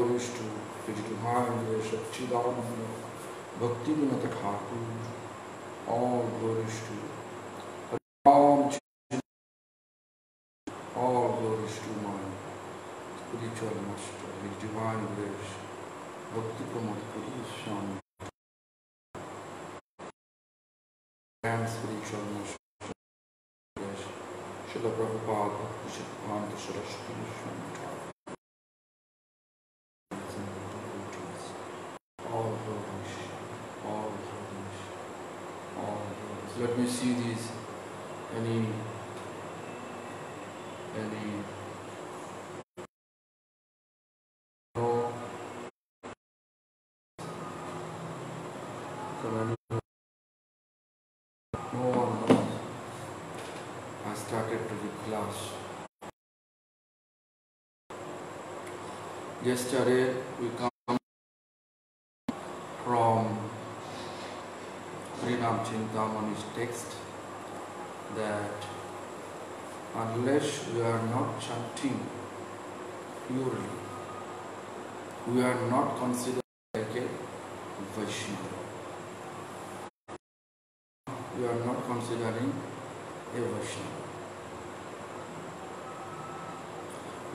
to His divine grace of Chidananda, Bhakti Vinata Thakur, all glories to Ram, all glories to my spiritual master, His divine grace, Bhakti Pramod Puri Swami, and spiritual master, Srila Prabhupada, Bhakti Siddhanta Saraswati Swami Thakur. All glories, all glories, all glories. Let me see these, any no, no one knows. I started to the class. Yesterday we come from Harinama-chintamani's text that unless we are not chanting purely, we are not considered like a Vaishnava. We are not considering a Vaishnava.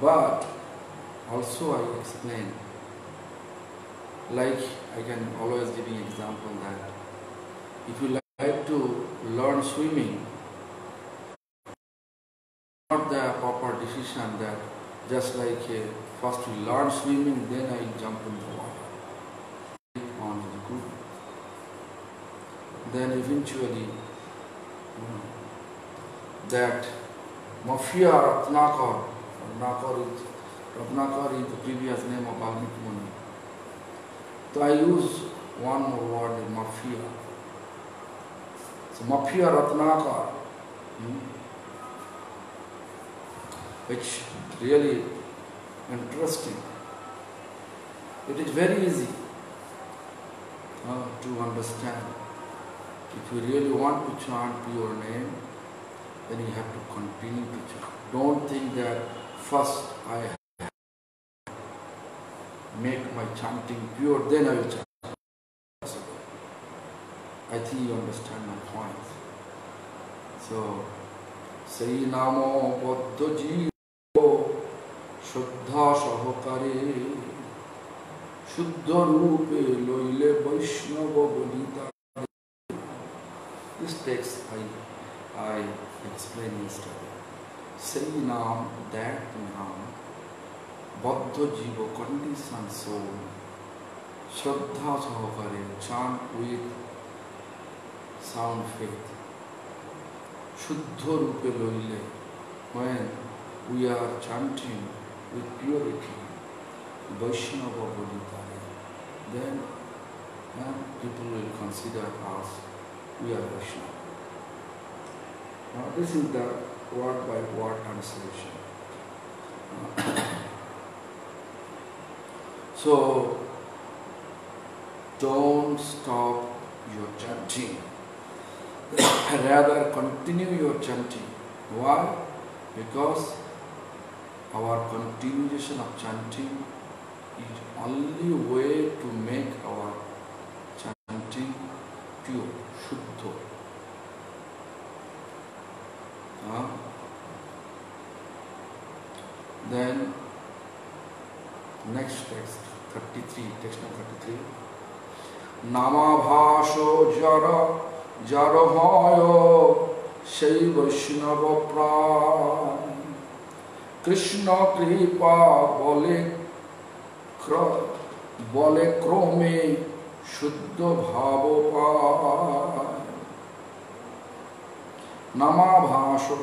But also I explain, like I can always give an example that if you like to learn swimming, not the proper decision that just like first we learn swimming, then I jump in the water on the group. Then eventually that Mafia Ratnakar is the previous name of Valmiki Muni. So I use one more word, Mafia. So Mafia Ratnakar, which really interesting. It is very easy to understand. If you really want to chant pure name, then you have to continue to chant. Don't think that first I make my chanting pure, then I will chant. I think you understand my point. So, Sai Namo Bodho Jivo Shuddha Sahokare Shuddha Rupe Loile Vaishnava Bonita. This text I explained yesterday. Say Nam, that Nam, Bodho Jiva, conditioned soul, Shraddha Sahakare, chant with sound faith. Shuddha Rupe Loile, when we are chanting with purity, Vaishnava Bodhitare, then people will consider us, we are Vaishnava. Now this is the word by word translation. So don't stop your chanting. Rather continue your chanting. Why? Because our continuation of chanting is only way to make our chanting pure, shuddha. Then next text, 33, text number 33. Namabhasho jara hoyo shai Vaishnava pran Krishna kripa bole krome shuddha bhavo pay. Namabhasho.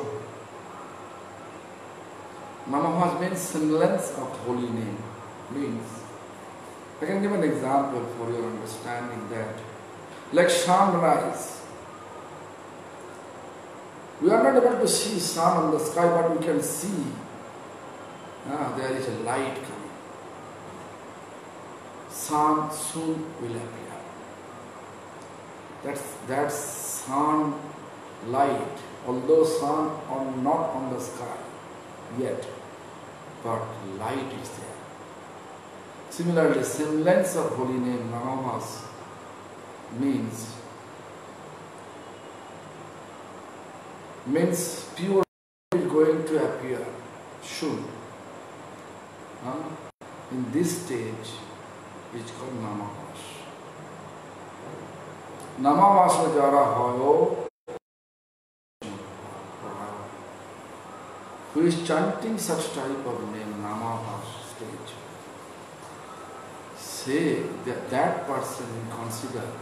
Namabhas means semblance of holy name. Means, I can give an example for your understanding that, like sunrise, we are not able to see sun on the sky, but we can see there is a light coming. Sun soon will appear. That's sun light, although sun are not on the sky yet, but light is there. Similarly, semblance of holy name Namahas means pure is going to appear soon. In this stage, it's called Namahas. Namahas jara hoyo, who is chanting such type of name, Namahas stage, say that person is considered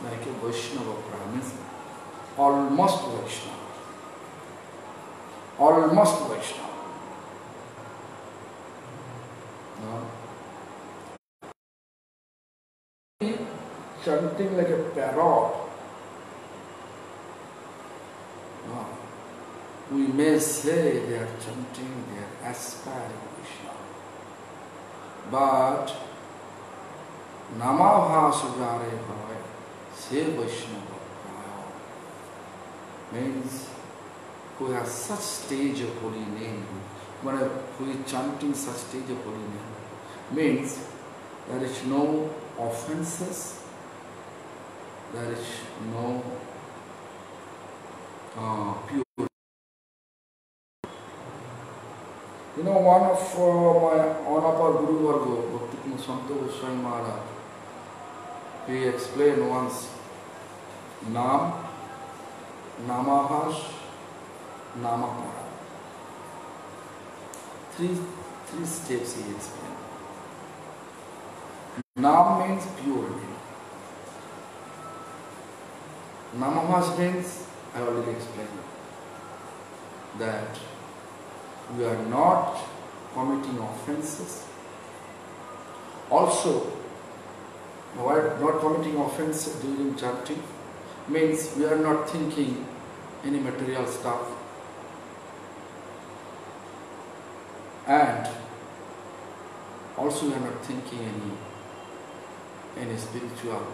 like a Vaishnava Brahmin, almost Vaishnava. Almost Vaishnava. No? Chanting like a parrot. No. We may say they are chanting, they are aspiring Vaishnava. But Namahas jare hoy, say Vaishnava means who has such stage of holy name, who is chanting such stage of holy name, means there is no offenses, there is no pure. You know, one of our Guru Varga, Bhakti Santa Goswami Maharaj, he explained once Nam, Namahas, Namakara. Three steps he explained. Nam means pure name. Namahas means, I already explained, that we are not committing offenses. Also, not committing offense during chanting means we are not thinking any material stuff, and also we are not thinking any spiritual,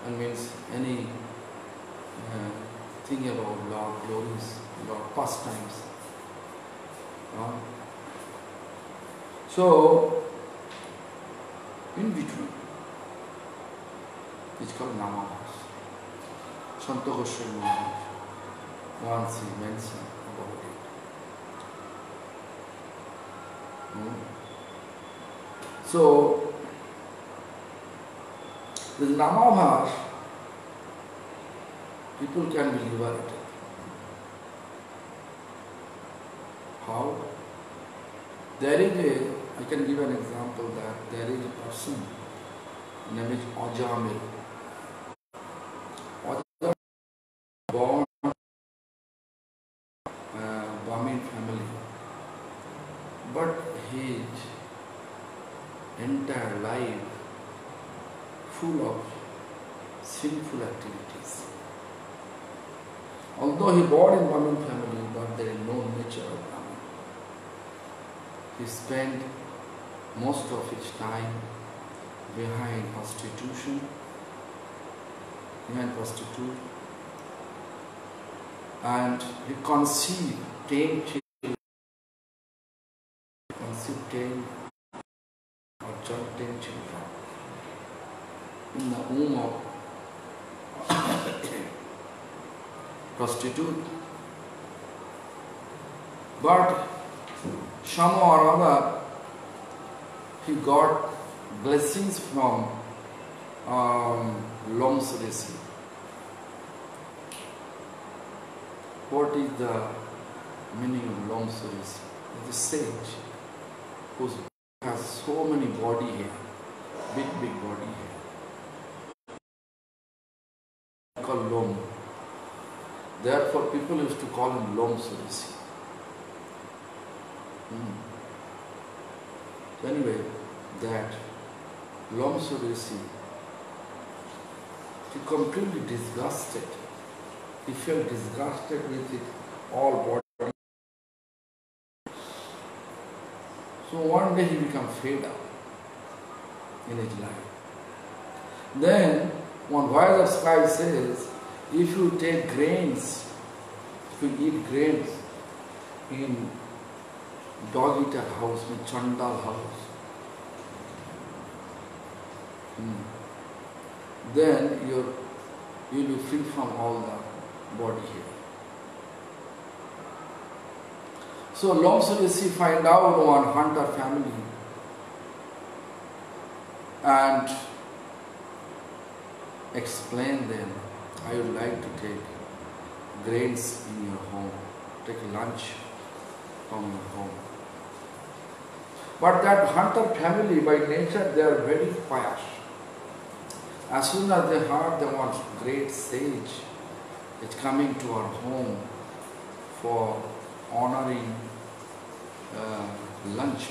and means any thing about Lord glories, Lord pastimes. So in between, it's called Namahas. Santa Goswami Maharaj once he mentioned about it. So with Namahas, people can be liberated. How? There is I can give an example that there is a person named Ajamil. Ajamil born Brahmin family, but his entire life full of sinful activities. Although he born in Brahmin family, but there is no nature of Brahmin. He spent most of his time behind prostitute, and he conceived 10 children, or 10 children in the womb of prostitute. But somehow or other, he got blessings from Lom Sudesi. What is the meaning of Lom Sudesi? It's a sage who has so many body hair, big body hair, called Lom. Therefore, people used to call him Lom Sudesi. So anyway, that Lom Sudesi, he completely disgusted. He felt disgusted with it all body. So one day he became fed up in his life. Then one voice of sky says, if you take grains, if you eat grains in dog eater house, means Chandal house. Then you'll be free from all the body here. So long Rishi find out one hunter family and explain them, I would like to take grains in your home, take lunch from your home. But that hunter family by nature they are very pious. As soon as they heard the one great sage is coming to our home for honoring lunch.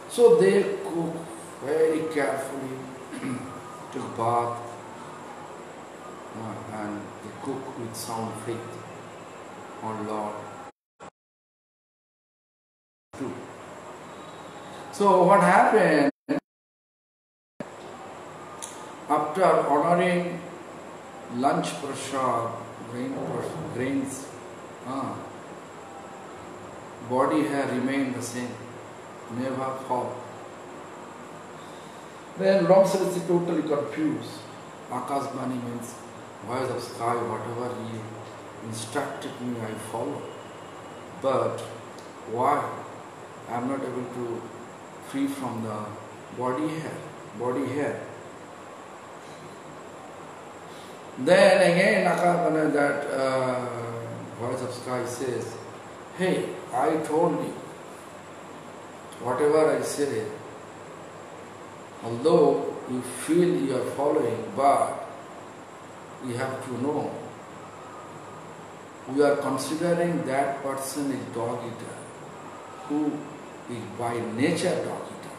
So they cook very carefully, took bath, and they cook with sound faith on Lord. So what happened after honoring lunch prasad, grains, body hair remained the same, never fall. Then Ramsar is totally confused. Akasmani means voice of sky, whatever he instructed me, I follow. But why? I am not able to free from the body hair. Then again, that voice of sky says, hey, I told you, whatever I say, although you feel you are following, but you have to know, we are considering that person is dog eater, who is by nature dog eater,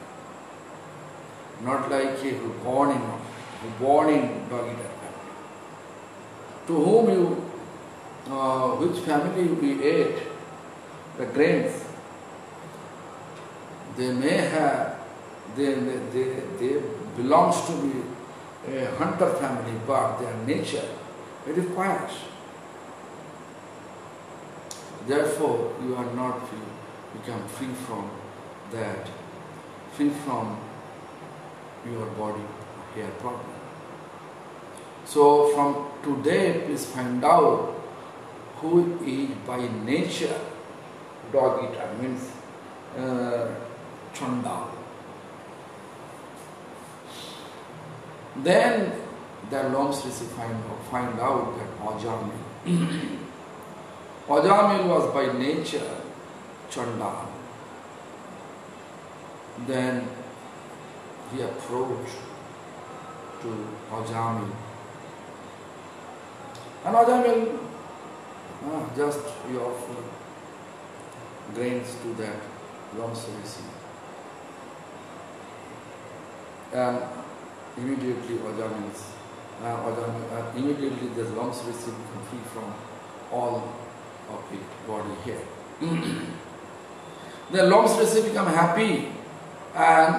not like he who born in dog eater family. To whom you, which family we ate the grains, they may have, they belongs to be a hunter family, but their nature it is pious. Therefore, you are not free, become free from that, free from your body hair problem. So from today, please find out who is by nature dog eater, means Chandal. Then the Loms Rishi find out that Ajamil was by nature Chandal. Then he approached to Ajamil. And Ajamil just he offered grains to that Loms Rishi. And immediately immediately the Loms Rishi become free from all of his body hair. The Loms Rishi become happy and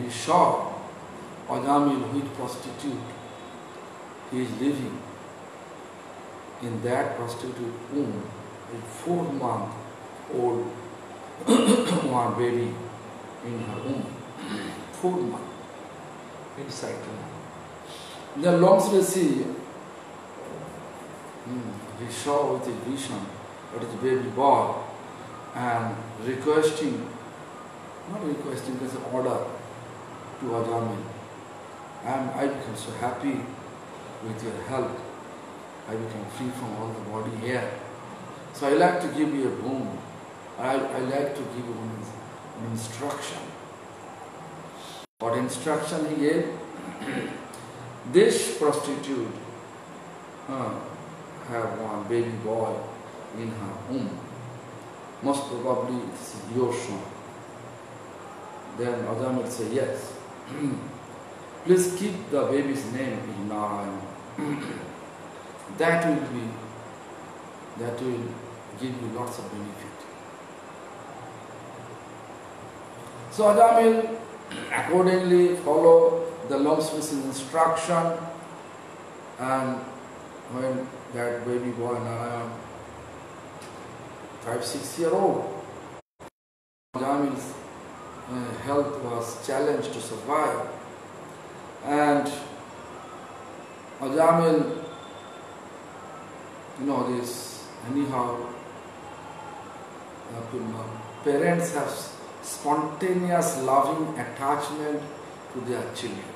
he saw Ajamil, who is prostitute, he is living in that prostitute womb, a 4-month-old one baby in her womb. 4 months inside her. The Loms Rishi, he saw with a vision that is baby boy and requesting, there's an order to Ajamil. And I become so happy with your help. I become free from all the body hair. So I like to give you a boon. I like to give you an instruction. What instruction he gave? This prostitute have one baby boy in her womb. Most probably it is your son. Then Ajamil said, yes. Please keep the baby's name in Narayan. That will give you lots of benefit. So Ajamil accordingly follow the Loms Rishi's instruction, and when that baby boy Narayan 5-6-year-old. Ajamil's health was challenged to survive, and Ajamil, this anyhow, parents have spontaneous loving attachment to their children.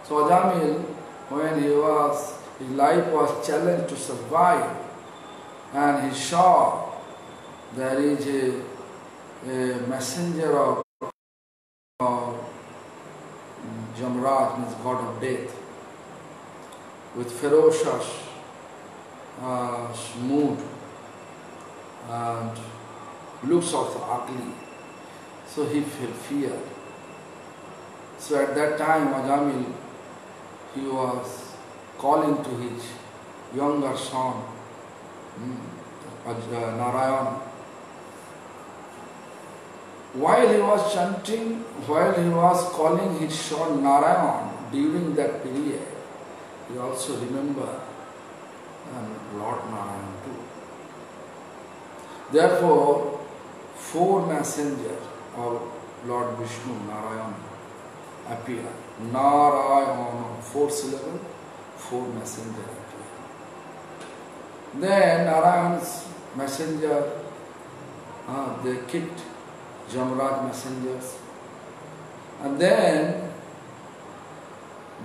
So Ajamil, when his life was challenged to survive, and he saw there is a messenger of Jamraj, means god of death, with ferocious mood and looks also ugly. So he felt fear. So at that time, Ajamil, he was calling to his younger son, Narayan. While he was chanting, while he was calling his son Narayan during that period, he also remembered Lord Narayan too. Therefore, 4 messengers of Lord Vishnu, Narayan, appear. Narayan, 4 syllables, 4 messengers appear. Then Narayan's messenger, they kicked Jamraj messengers, and then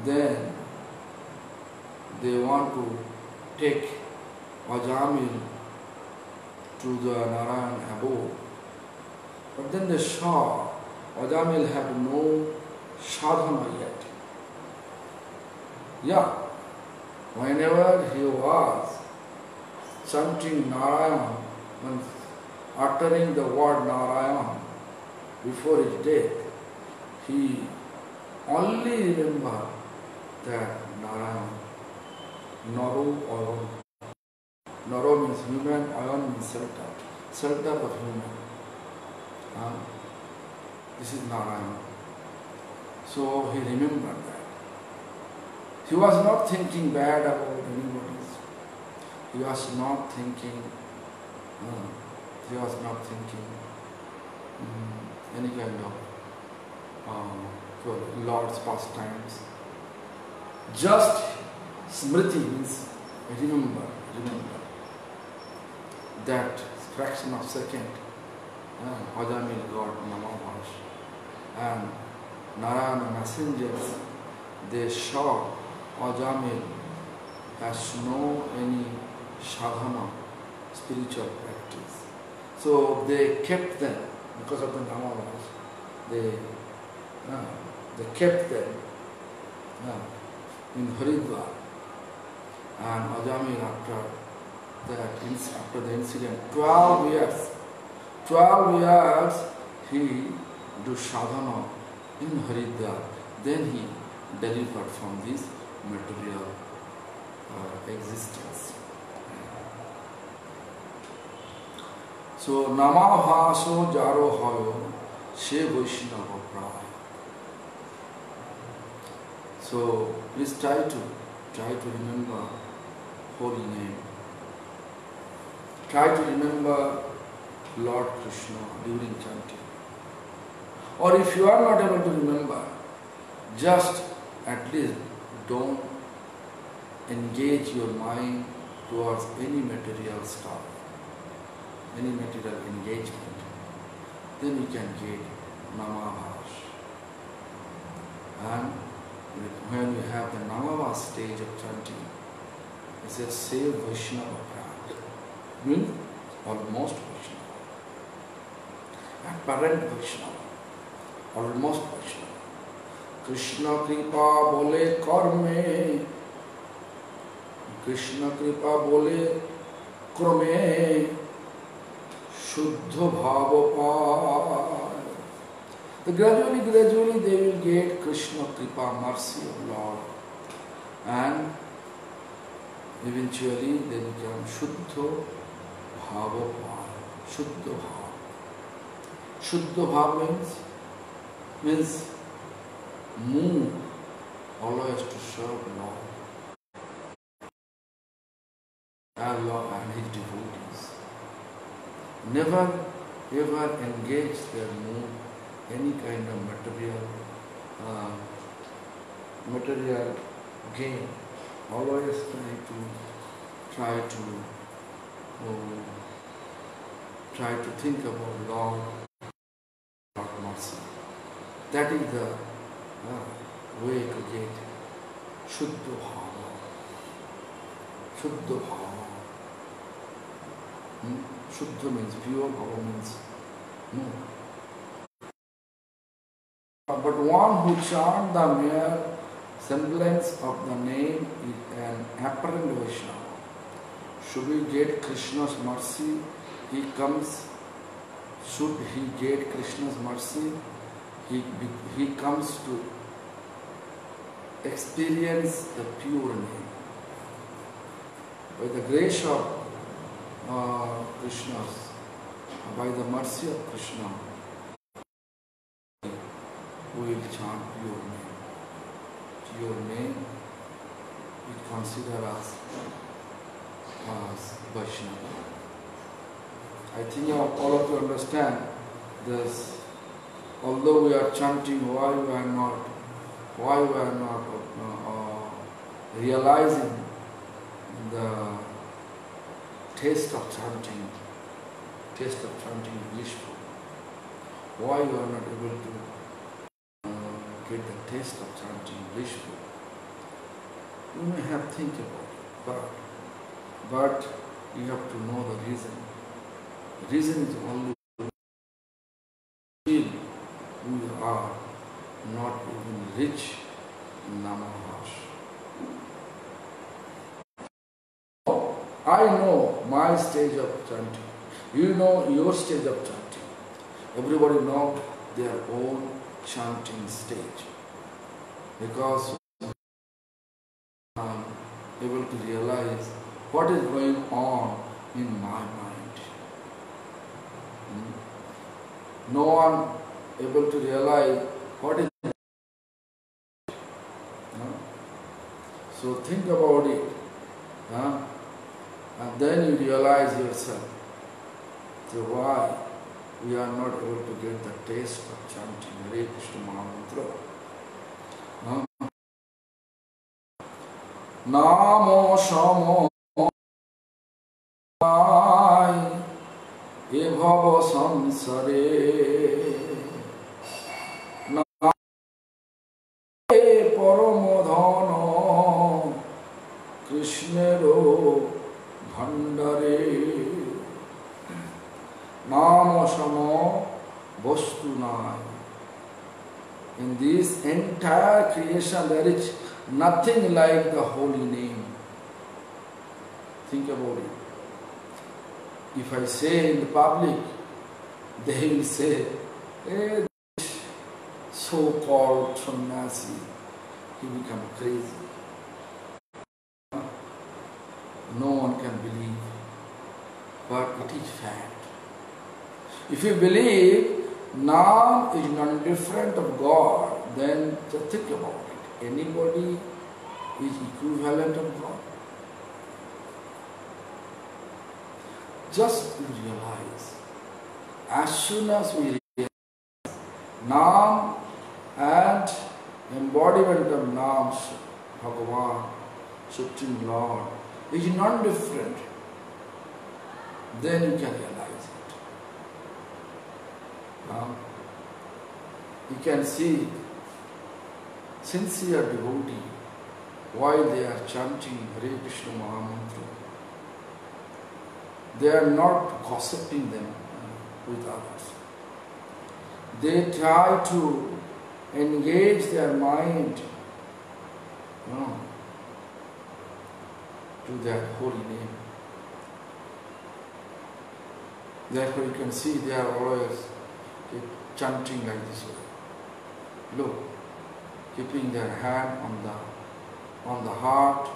they want to take Ajamil to the Narayan abode. But then they saw Ajamil had no sadhana yet. Yeah, whenever he was chanting Narayan and uttering the word Narayan before his death, he only remembered that Narayan, Naro, Ayan. Naro means human, Ayan means shelter of human. This is Narayan. So he remembered that. He was not thinking bad about anybody. He was not thinking any kind of Lord's pastimes. Just smriti means remember that fraction of second Ajamil got Namavash, and Narayana messengers, they saw Ajamil has no any sadhana, spiritual practice. So they kept them, because of the Namavash, they kept them in Haridwar. And Ajamil, after the incident, 12 years he do sadhana in Haridwar. Then he delivered from this material existence. So Namavaso Jaro Hoyo She Vaishnava Praya. So please try to remember holy name. Try to remember Lord Krishna during chanting. Or if you are not able to remember, just at least don't engage your mind towards any material stuff, any material engagement. Then you can get Namavash. And when you have the Namavash stage of chanting, it says, say Vaishnava Prat. Means almost Vaishnava. Apparent Vaishnava. Almost Vaishnava. Krishna Kripa Bole Karme. Krishna Kripa Bole Krame. Shuddha Bhava. Gradually they will get Krishna Kripa, mercy of Lord, and eventually they become Shuddha Bhava. Shuddha Bhava. Shuddha Bhava means move always to serve Lord and his devotees. never ever engage their mood, any kind of uh, material gain. Always uh, try to think about love, not mercy. That is the way to get Shuddha Bhava. Shuddha Bhava. Shuddha means pure, Bhava means no. But one who chants the mere semblance of the name is an apparent Vaishnava. Should we get Krishna's mercy, should he get Krishna's mercy, he comes to experience the pure name. By the grace of Krishna's, by the mercy of Krishna, we will chant pure name. Pure name, we consider us as Vaishnava. I think all of you understand this. Although we are chanting, why we are not realizing the taste of chanting blissful. Why you are not able to get the taste of chanting blissful? You may have think about it, but you have to know the reason. The reason is only feel we are not even rich in Namahash. I know my stage of chanting. You know your stage of chanting. Everybody knows their own chanting stage. Because I am able to realize what is going on in my mind. No one able to realize what is. So think about it. And then you realize yourself. So why we are not able to get the taste of chanting Hare Krishna Mahamantra? Namo Shamo E Bhava Samsare Namo Paramodhana Krishnero Bhandare Namo Shamo Vastunai. In this entire creation there is nothing like the holy name. Think about it. If I say in the public, they will say, hey, this so-called sannyasi, he become crazy. No one can believe, but it is fact. If you believe Nam is non-different of God, then just think about it. Anybody is equivalent of God? Just realize, as soon as we realize Nam and embodiment of Nam, Bhagavan, Supreme Lord, is non-different, then you can realize it. You can see sincere devotee while they are chanting Hare Krishna Mahamantra. They are not gossiping them with others. They try to engage their mind to that holy name. Therefore you can see they are always chanting like this way. Look, keeping their hand on the heart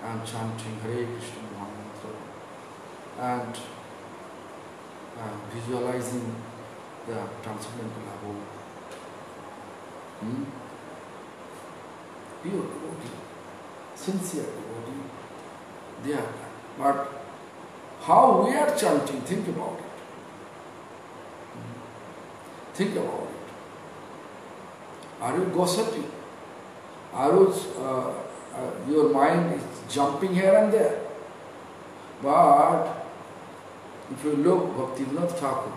and chanting Hare Krishna Mahamantra and visualizing the transcendental abode. Pure devotee, sincere devotee, they are. But how we are chanting, think about it. Think about it. Are you gossiping? Are you, your mind is jumping here and there? But if you look, Bhaktivinoda Thakur,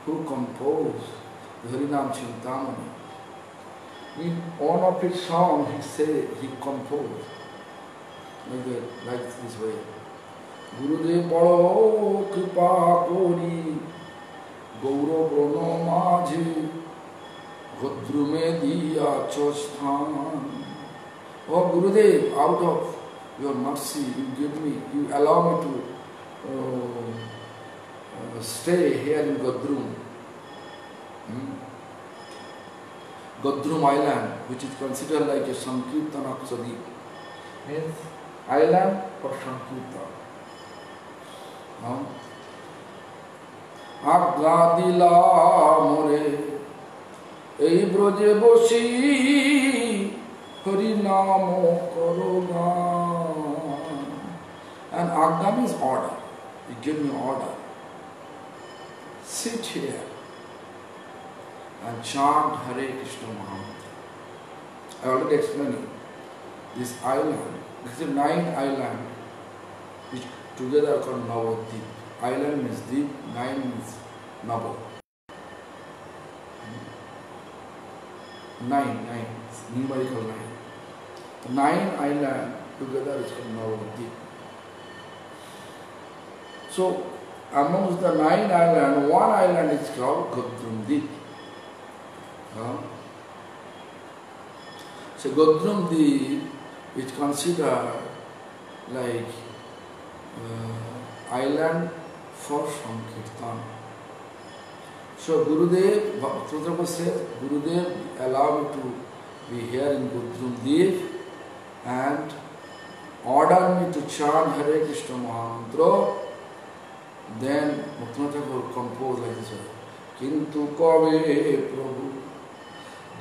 who composed the Harinama-chintamani, in one of his songs he composed like this way. Gurudev bado kripa kori gauro brono majhe godrume diya chosthan. Oh Gurudev, out of your mercy, you allow me to stay here in Godrum. Godrum island, which is considered like a Sankirtan of Sadi, means island for Sankirtan. Agga dila more ei broje boshi Harinamo karo gan. And Agga means order. You give me order. Sit here and chant Hare Krishna Mahamantra. I already explained this island. This is a 9th island which together are called Navadvip. Island means deep, 9 means Nava. 9, numerical 9. 9 island together is called Navadvip. So amongst the 9 islands, one island is called Godrumdip. So Godrumdip is considered like island for Sankirtan. So Gurudev, Bhaktivinoda says, Gurudev allow me to be here in Godrumdip and order me to chant Hare Krishna Mahamantra. Then Bhaktivinoda composed like this way. Kintu kabe Prabhu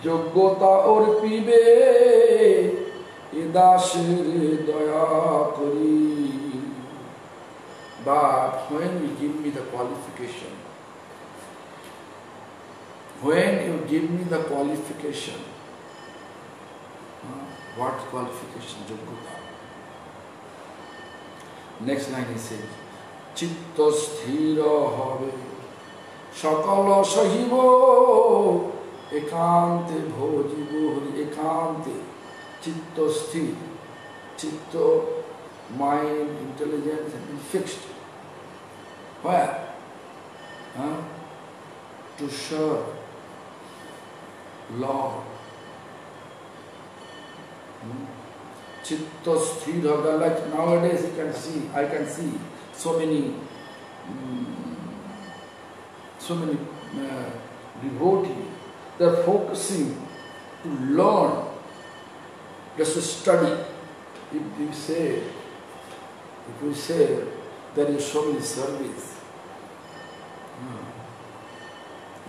Yoggota orpibe idashir daya kari. But when you give me the qualification, what qualification? Yoggota. Next line he says, Chitta sthira habe sakala sahibo ekante bhojibo hari ekante. Chitta sthir, chitta, mind, intelligence have been fixed. Where? To serve Lord. Chitta sthira, like nowadays I can see so many devotees. They are focusing to learn, just to study. If we say there is so many service,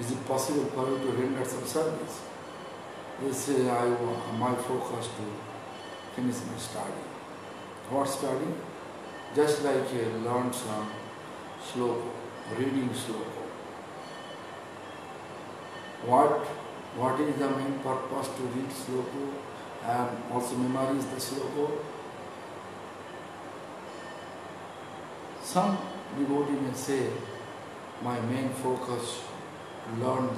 is it possible for you to render some service? They say, my focus to finish my study. What study? Just like learn some sloka, reading sloka. What is the main purpose to read sloka and also memorize the sloka? Some devotee may say, my main focus to learn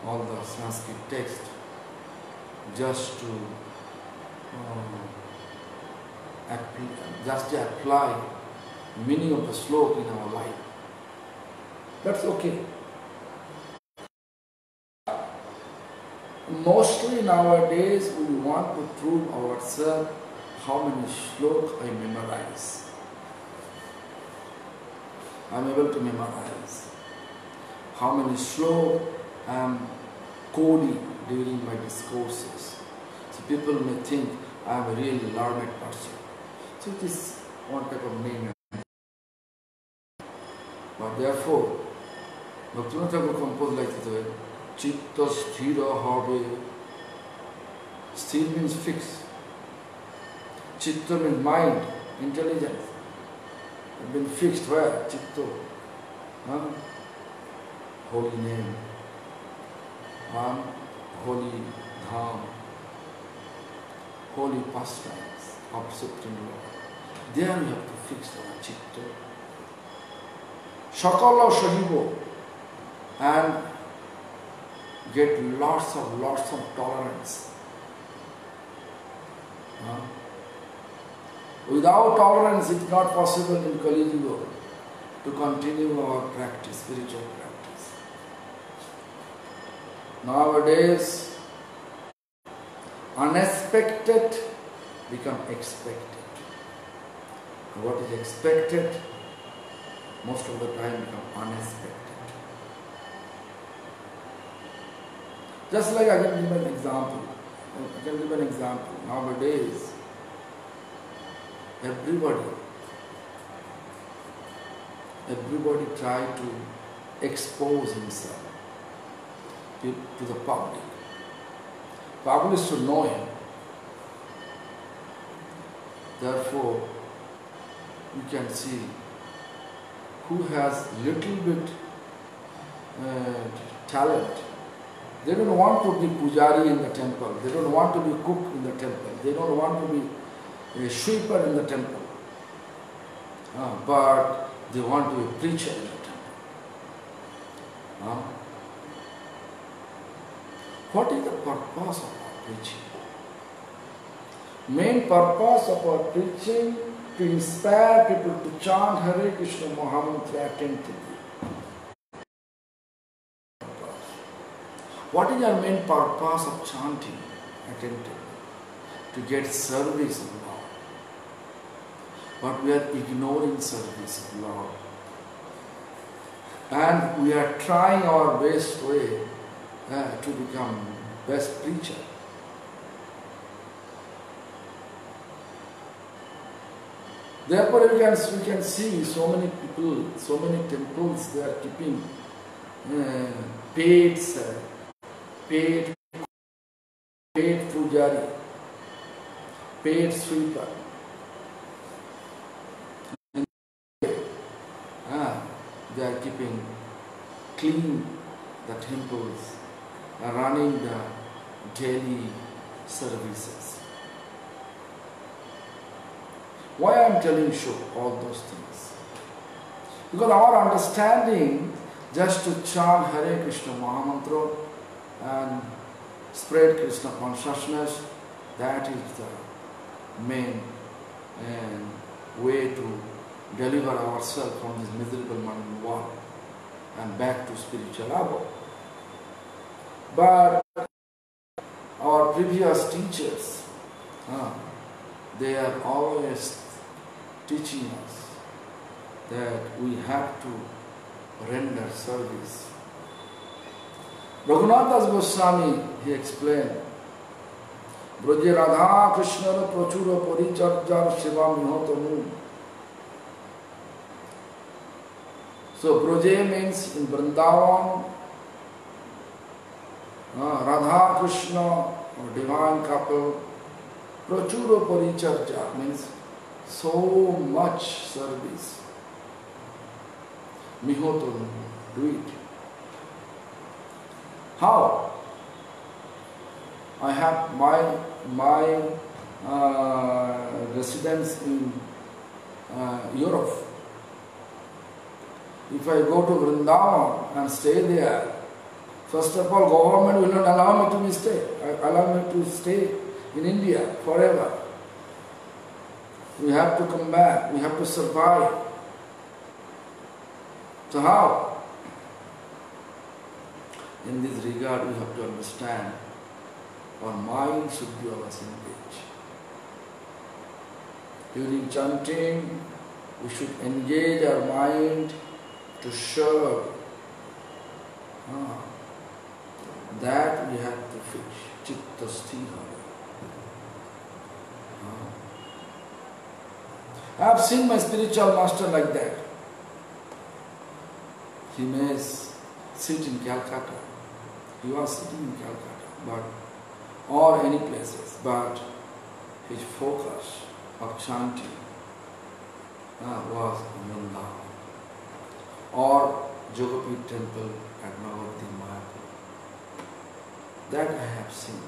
all the Sanskrit text, just to apply meaning of the sloka in our life. That's okay. Mostly nowadays we want to prove ourselves how many sloka I memorize. I am able to memorize. How many sloka I am quoting during my discourses. So people may think I am a really learned person. So it is one type of name. But therefore, Bhaktivinoda composed like this: Chitta sthira habe. Sthir means fixed. Chitta means mind, intelligence. Have been fixed where? Chitta. holy name, one holy dham, holy pastimes of Supreme Lord. There we have to fix our chitta. Shakala Shahibo, and get lots of tolerance. Without tolerance, it is not possible in Kali Yuga to continue our practice, spiritual practice. Nowadays, unexpected become expected. What is expected, most of the time become unexpected. Just like I can give an example. Nowadays, everybody try to expose himself to the public. Public is to know him. Therefore, you can see who has little bit talent. They don't want to be pujari in the temple. They don't want to be cook in the temple. They don't want to be a sweeper in the temple. But they want to be a preacher in the temple. What is the purpose of our preaching? Main purpose of our preaching to inspire people to chant Hare Krishna Mahamantra attentively. What is our main purpose of chanting attentively? To get service of Lord. But we are ignoring service of Lord. And we are trying our best way to become best preacher. Therefore, we can see so many people, so many temples, they are keeping paid pujari, paid sweeper. They are keeping clean the temples, running the daily services. Why I am telling you all those things? Because our understanding just to chant Hare Krishna Mahamantra and spread Krishna consciousness, that is the main way to deliver ourselves from this miserable modern world and back to spiritual abode. But our previous teachers, they are always teaching us that we have to render service. Raghunath Das Goswami, he explained, Braje Radha Krishna Prachura Paricharjar Shiva Mihotamu. So Braje means in Vrindavan, Radha Krishna or divine couple, Prachura Paricharja means so much service. Mihotamu, do it. How? I have my residence in Europe. If I go to Vrindavan and stay there, first of all, government will not allow me to stay in India forever. We have to come back. We have to survive. So how? In this regard, we have to understand our mind should be always engaged. During chanting, we should engage our mind to serve. That we have to fix. Chitta sthiha. I have seen my spiritual master like that. He may sit in Calcutta. He was sitting in Calcutta, or any places, but his focus of chanting was Vrindavan. Or Jogapit temple at Navadvip, Mayapur. That I have seen.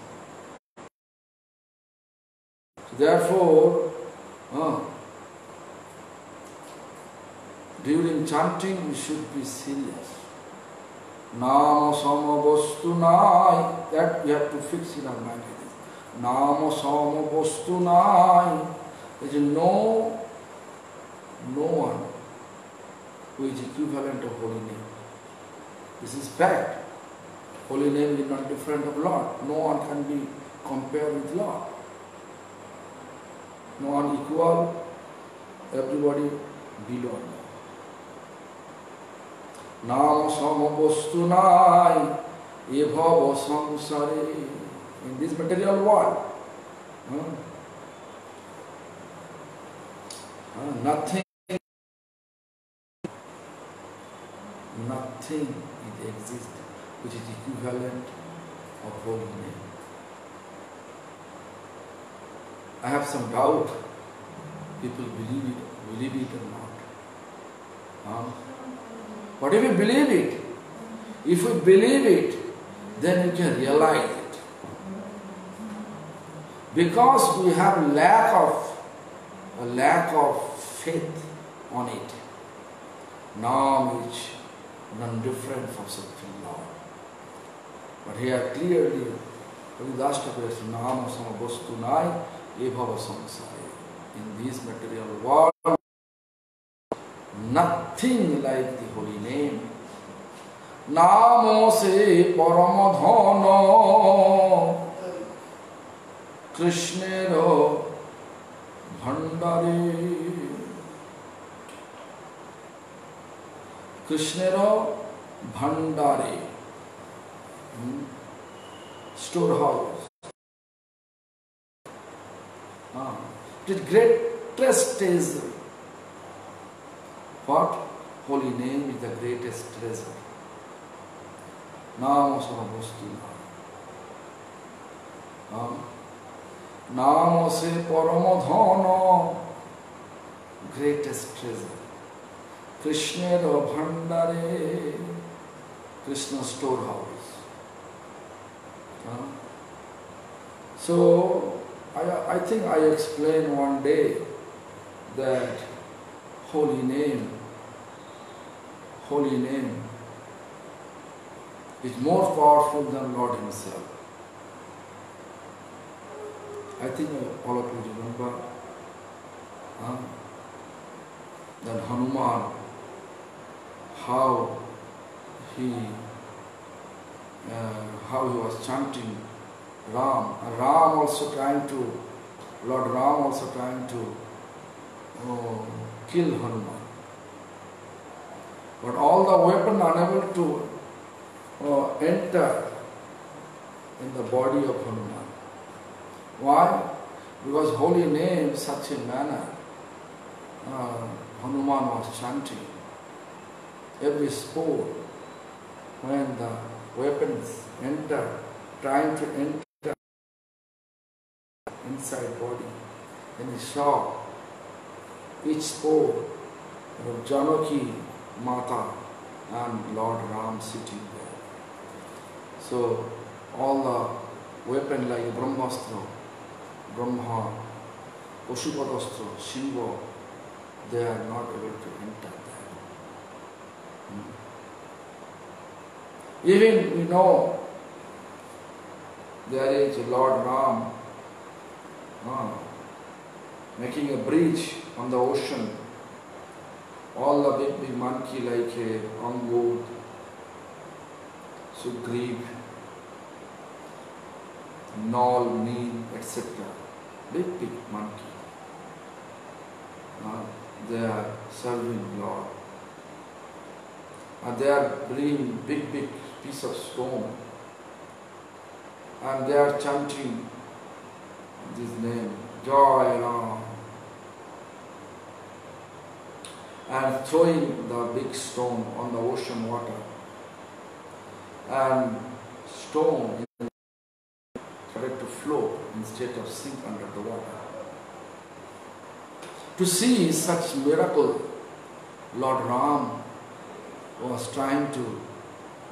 So therefore, during chanting we should be serious. Nama samavastu nai. That we have to fix in our mind. Nama samavastu nai. There is no one who is equivalent of holy name. This is fact. Holy name is not different of Lord. No one can be compared with Lord. No one equal, everybody below. Nama samavastu nai ebhava samsare. In this material world, nothing exists which is equivalent of holy name. I have some doubt. People believe it or not. But if we believe it, then we can realize it. Because we have a lack of faith on it. Nam is non-different from Supreme Lord. But here clearly, Haridasta says, Nama samavastu nai ebhava samsare. In this material world, nothing like the holy name. Namo se paramadhana Krishnero bhandare. Krishnero bhandare. Storehouse. The greatest treasure. What? Holy name is the greatest treasure. Nama samavastu nai. Nama se paramadhana, greatest treasure. Krishnera bhandare, Krishna's storehouse. So, I think I explained one day that holy name is more powerful than Lord Himself. I think all of you remember that Hanuman, how he was chanting Ram, and Lord Ram also trying to kill Hanuman. But all the weapons unable to enter in the body of Hanuman. Why? Because holy name, such a manner, Hanuman was chanting. Every spore, when the weapons enter, trying to enter inside body, and he saw each spore of Janaki Mata and Lord Ram sitting there. So all the weapons like Brahmastra, Brahma, Pashupadastra, Shiva, they are not able to enter there. Even we know there is Lord Ram making a bridge on the ocean. All the big monkey like Angud, Sugriv, Nal, Neel, etc. Big monkey. They are serving Lord. And they are bringing big piece of stone. And they are chanting this name, Jai Ram. And throwing the big stone on the ocean water. And stone started to float instead of sink under the water. To see such miracle, Lord Ram was trying to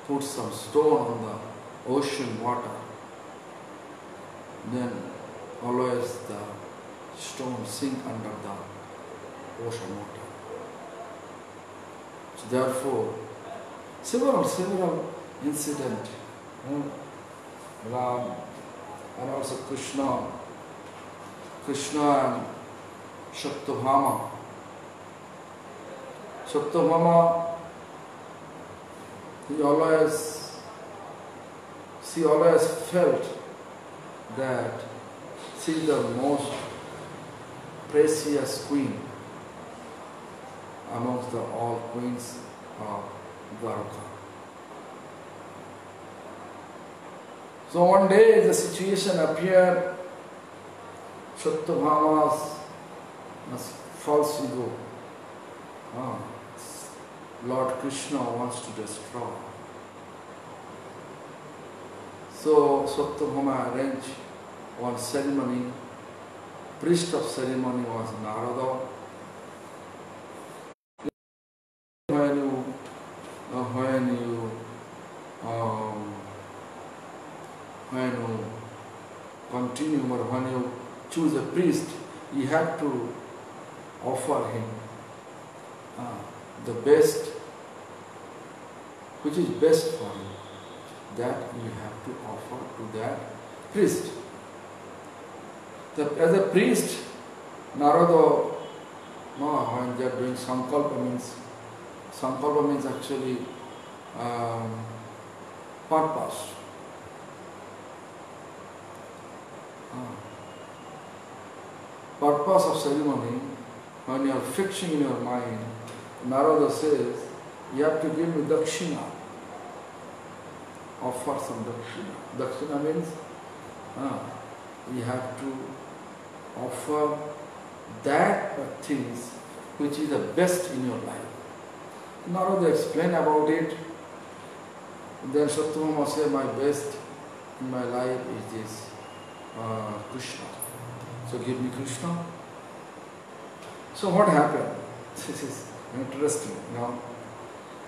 put some stone on the ocean water. Then always the stone sink under the ocean water. So therefore, several incidents, Ram and also Krishna and Satyabhama. Satyabhama, she always felt that she is the most precious queen amongst the all queens of Dwarka. So one day the situation appeared, Satyabhama's false ego. Lord Krishna wants to destroy. So Satyabhama arranged one ceremony. Priest of ceremony was Narada. When you continue or when you choose a priest, you have to offer him the best, which is best for you. That you have to offer to that priest. As a priest, Narada, when they are doing Sankalpa means actually purpose. Purpose of ceremony, when you are fixing in your mind, Narada says, you have to give me dakshina. Offer some dakshina. Dakshina means you have to offer that things which is the best in your life. Narada explained about it. Then Satyabhama said, my best in my life is this Krishna. So give me Krishna. So what happened? This is interesting, you know.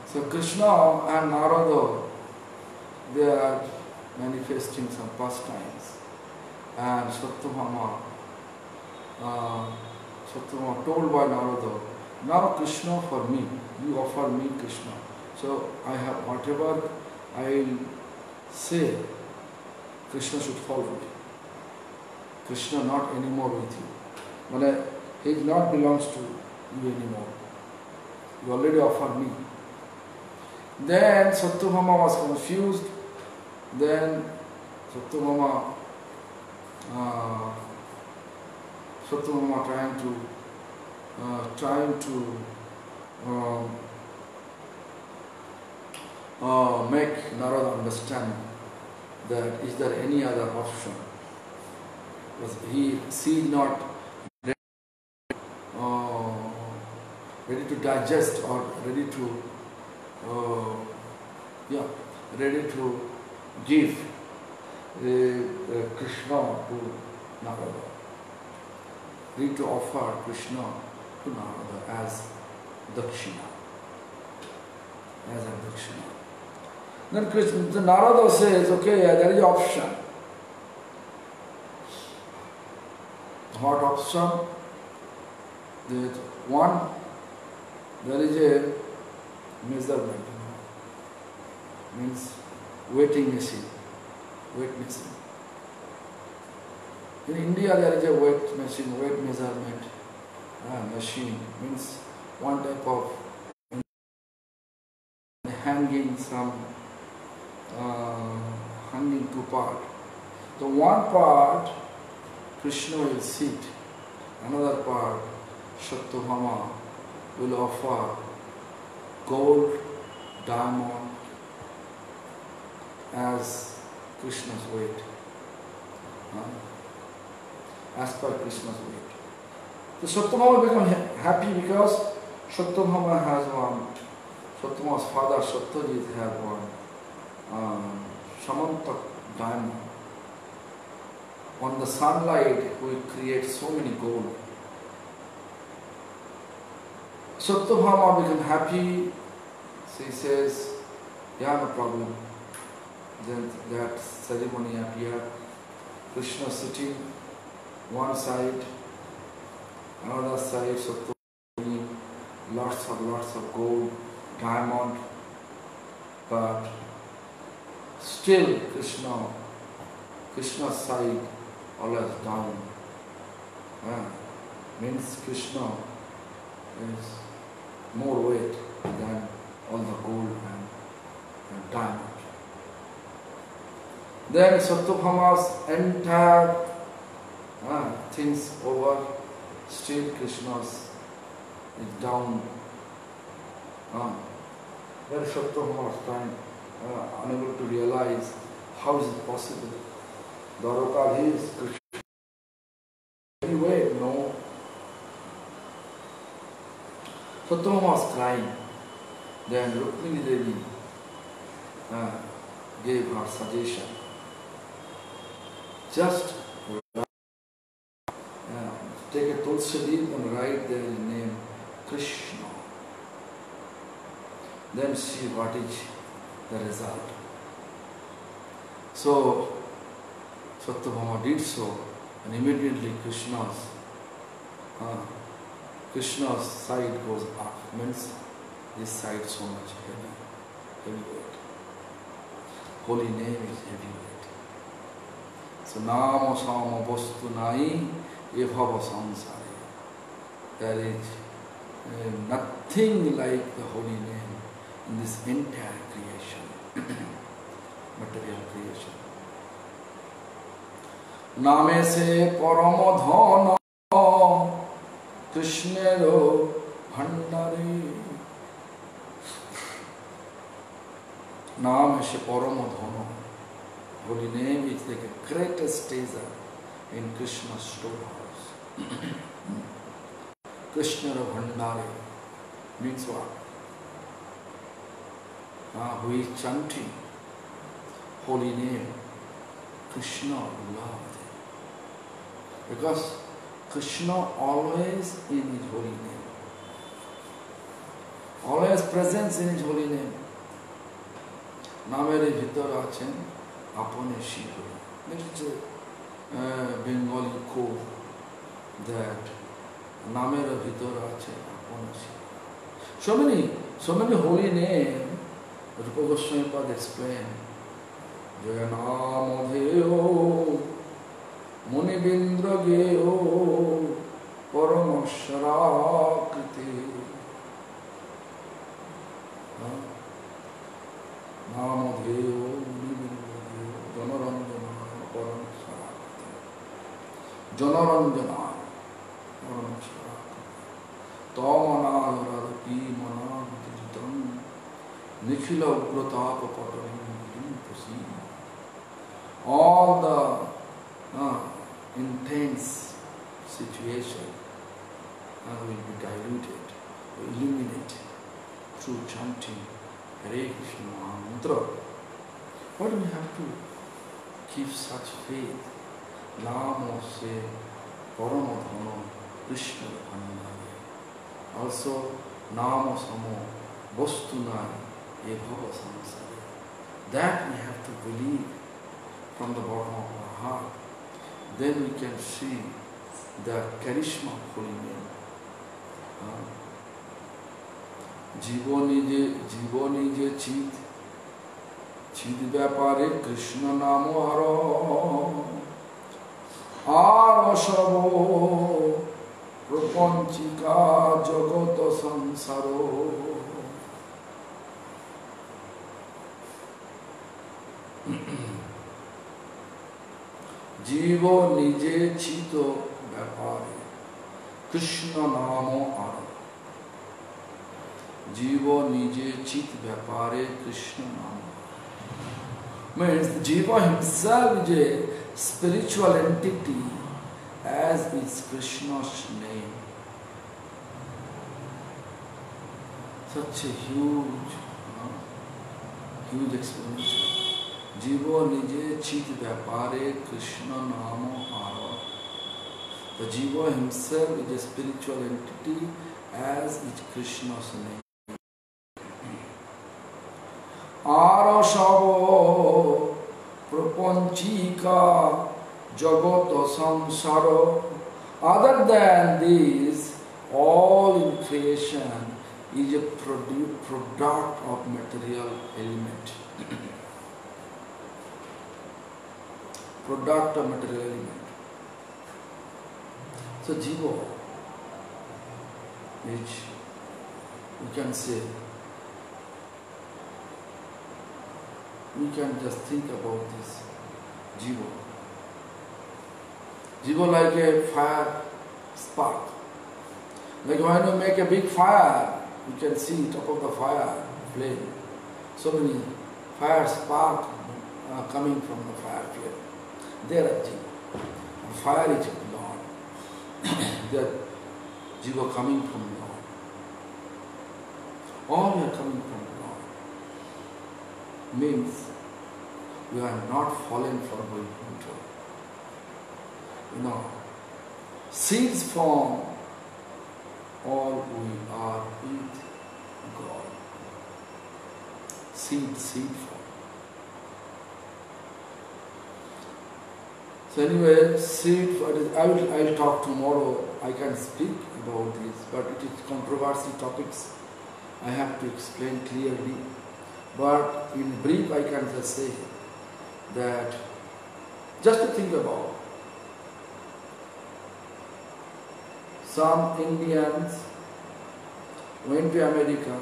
So Krishna and Narada, they are manifesting some pastimes. And Satyabhama told by Narada, now Krishna for me, you offer me Krishna. So I have whatever I say, Krishna should follow me. Krishna not anymore with you. But he not belongs to you anymore. You already offered me. Then Satyabhama was confused. Then Satyabhama trying to make Narada understand that is there any other option? Because she is not ready to digest or ready to give Krishna to Narada. Ready to offer Krishna to Narada as dakshina. Then Narada says, okay, there is an option. What option? That one, there is a measurement, means weighting machine. In India there is a weight measurement machine, means one type of hanging two part. The one part Krishna will sit, another part Satyabhama will offer gold, diamond as Krishna's weight, as per Krishna's weight. So Satyabhama become happy because Satyabhama has one. Satyabhama's father Satyajit had one Samantak diamond. On the sunlight we create so many gold. Satyabhama became happy, She says, yeah, no problem. Then that ceremony appeared. Krishna sitting one side, another side, Satyavama, lots of gold, diamond, but still Krishna's side always down. Means Krishna is more weight than all the gold and diamond. Then Satyabhama's entire things over, still Krishna's is down. Then Satyabhama's time unable to realize how is it possible. Dwaraka is Krishna. Anyway, no. Satyabhama was crying. Then Rukmini Devi gave her suggestion. Just take a tulsi leaf and write there the name Krishna. Then see what is the result. So Satyabhama did so, and immediately Krishna's side goes up. Means this side so much heavy weight. Holy name is heavy weight. So Nama Sama Vastu Nai Evhava Samsare. There is nothing like the holy name in this entire creation, material creation. Name se Paramodhana Krishnero Bhandari. Name se Paramodhana. Holy name is like a greatest treasure in Krishna's storehouse. Krishnero Bhandari means what? Who is chanting holy name, Krishna loved him. Because Krishna always in his holy name, always presence in his holy name. Namere bhitor achen apone shiho. That is a Bengali code that Namere bhitor achen apone shiho. So many holy names. Rupa Goswami Pad explained, Jaya Nama Dheyo, Munibindra Geyo, Paramashara Kriti. Nama Dheyo, Munibindra Geyo, Janaranjana, Paramashara Kriti. Janaranjana, Paramashara Kriti. Tamana Radhapi Mana Vidiritam. Nikhila Upratapa Patarim proceed. All the intense situation will be diluted, illuminated through chanting Hare Krishna mantra. Why do we have to keep such faith? Namo se Paramadhana Krishna Bhandari. Also, Namo Samo Vastunai. That we have to believe from the bottom of our heart. Then we can see the charisma of holy name. Jivoni je chid vyapare Krishna namo haro arashavo prapanchika jagata sansaro. जीवो निजे चितो व्यापारे कृष्ण नामो आरो. जीवो निजे चित व्यापारे Krishna नामो. Means Jiva himself is a spiritual entity as is Krishna's name. Such a huge explanation. Jivo nije chit vyapare Krishna namo haro. The Jiva himself is a spiritual entity as is Krishna's name. savo prapanchika jagata samsara. Other than this, all in creation is a product of material element. Product of material element. So jiva, which we can say, we can just think about this jiva. Jiva like a fire spark. Like when you make a big fire, you can see top of the fire flame. So many fire sparks are coming from the fire flame. They are jiva. And fire is Lord. That jiva coming from Lord. All are coming from Lord. Means we are not fallen for Vaikuntha. Seeds form, all we are with God. Seed form. So anyway, seed for this, I will talk tomorrow. I can speak about this, but it is controversial topics. I have to explain clearly. But in brief, I can just say that just to think about. Some Indians went to America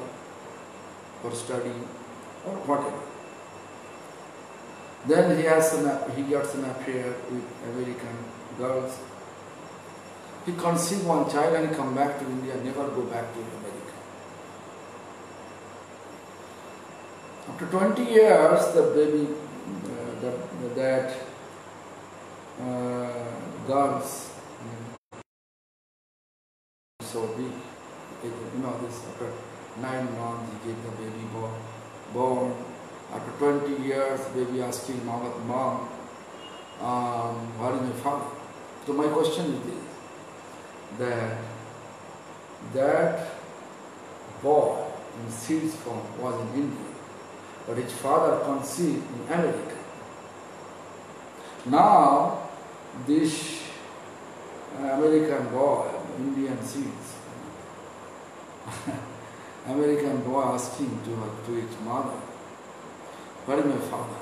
for study or whatever. Then he gets an affair with American girls. He conceived one child and he come back to India, never go back to America. After 20 years, the baby, girls, so big, this after 9 months he gave the baby born. After 20 years, baby asking mom, where is my father? So my question is this, that boy in seeds form was in India, but his father conceived in America. Now this American boy, Indian seeds, American boy asking to his mother, where is my father?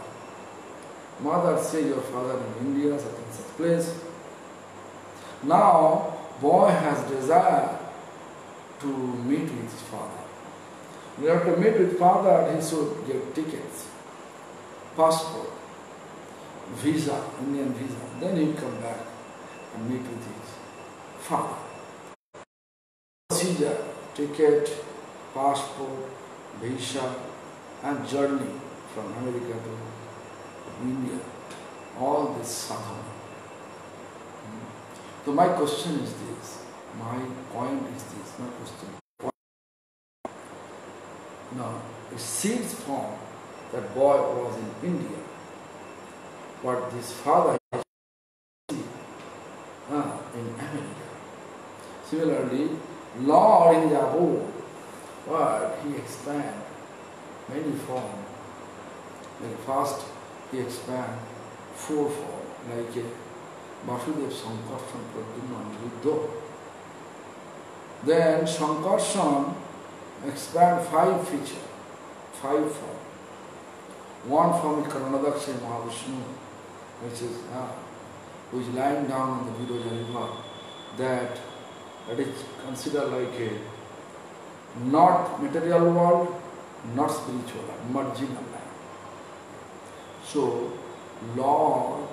Mother say your father in India, such place. Now boy has desire to meet with his father. In order to meet with father, he should get tickets, passport, visa, Indian visa. Then he will come back and meet with his father. Procedure, ticket, passport, visa, and journey from America to India. All this sadhana. So my question is this, my point is this, my question. Now, it seems from that boy was in India, but this father is in America. Similarly, Lord in the abode word, he expand many forms. Like first, he expand 4 forms, like Vasudev, Sankarshan, Pradyumna, Buddha. Then Sankarshan expand 5 features, 5 forms. One form is Karanadaksha Mahavishnu, which is lying down on the Viroja river, that is considered like a not material world, not spiritual world, marginal land. So, Lord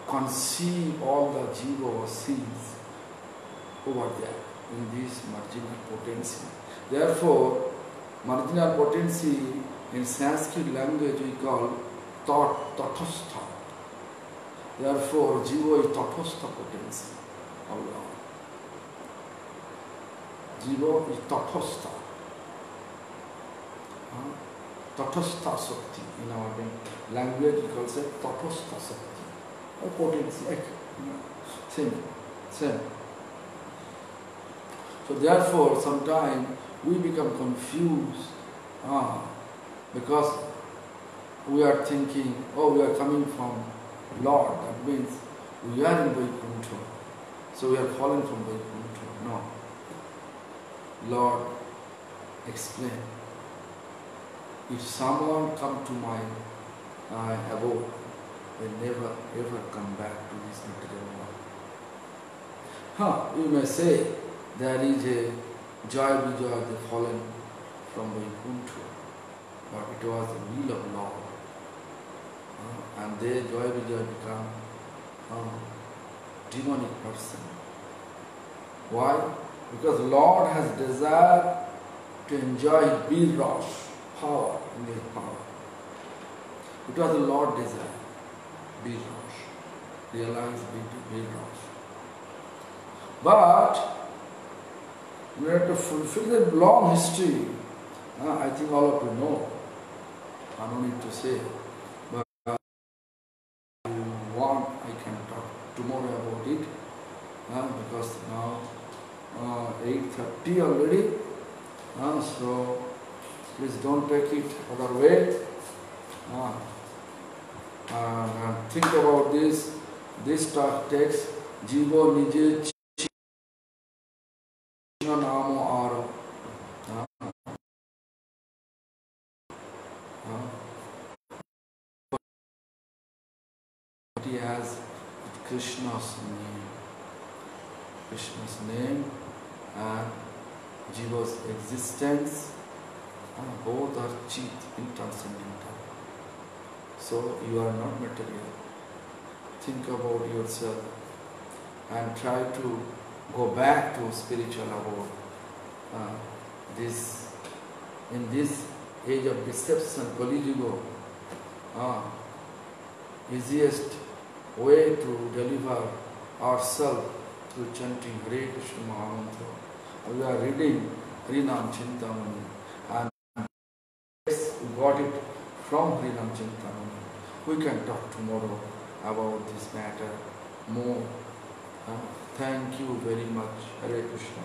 conceive all the jiva seeds over there in this marginal potency. Therefore, marginal potency in Sanskrit language we call thought, tathastha. Therefore, jiva is tathastha potency of Lord. Jiva is tathastha. Tathastha Sakti. In our language we call it tathastha Sakti. Or potency, same. So therefore, sometimes we become confused because we are thinking, oh, we are coming from Lord, that means we are in Vaikuntha, so we are fallen from Vaikuntha. No. Lord, explain. If someone come to my abode, they never ever come back to this material world. You may say there is a Joy Vijay, the fallen from Vaikuntha, but it was the will of Lord. And they, Joy Vijay, become demonic person. Why? Because Lord has desire to enjoy His Biraj, power in His power. It was the Lord desire, Biraj, realize Biraj. But we have to fulfill the long history. I think all of you know. I don't need to say. But if you want, I can talk tomorrow about it. Because now 8:30 already. So please don't take it other way. And think about this. This text, Jivo Nije Namo Aro. He has Krishna's name and Jiva's existence, both are Chit in transcendental. So you are not material. Think about yourself and try to go back to spiritual abode. In this age of deception, Kali Yuga, easiest way to deliver ourselves through chanting Hare Krishna Mahamantra. We are reading Harinama-chintamani, and we got it from Harinama-chintamani. We can talk tomorrow about this matter more. Thank you very much. Hare Krishna.